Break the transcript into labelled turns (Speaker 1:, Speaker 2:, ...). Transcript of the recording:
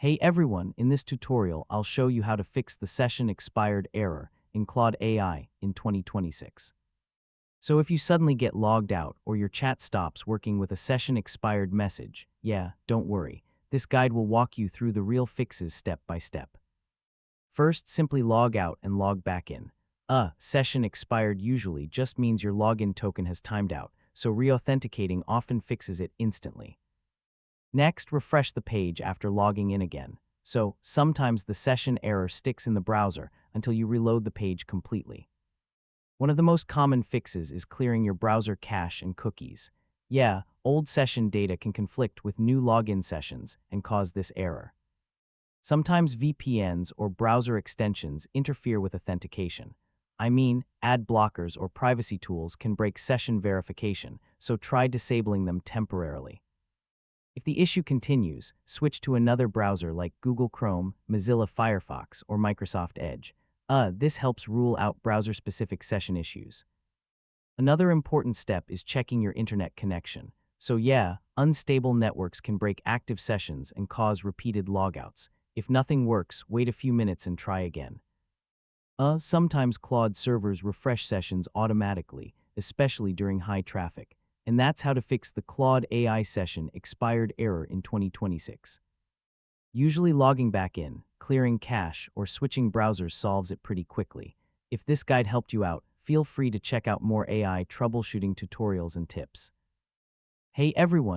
Speaker 1: Hey everyone, in this tutorial, I'll show you how to fix the session expired error in Claude AI in 2026. So if you suddenly get logged out or your chat stops working with a session expired message, don't worry. This guide will walk you through the real fixes step by step. First, simply log out and log back in. Session expired usually just means your login token has timed out, so re-authenticating often fixes it instantly. Next, refresh the page after logging in again. So, sometimes the session error sticks in the browser until you reload the page completely. One of the most common fixes is clearing your browser cache and cookies. Old session data can conflict with new login sessions and cause this error. Sometimes VPNs or browser extensions interfere with authentication. Ad blockers or privacy tools can break session verification, so try disabling them temporarily. If the issue continues, switch to another browser like Google Chrome, Mozilla Firefox, or Microsoft Edge. This helps rule out browser-specific session issues. Another important step is checking your internet connection. So unstable networks can break active sessions and cause repeated logouts. If nothing works, wait a few minutes and try again. Sometimes Claude servers refresh sessions automatically, especially during high traffic. And that's how to fix the Claude AI session expired error in 2026. Usually logging back in, clearing cache, or switching browsers solves it pretty quickly. If this guide helped you out, feel free to check out more AI troubleshooting tutorials and tips. Hey everyone!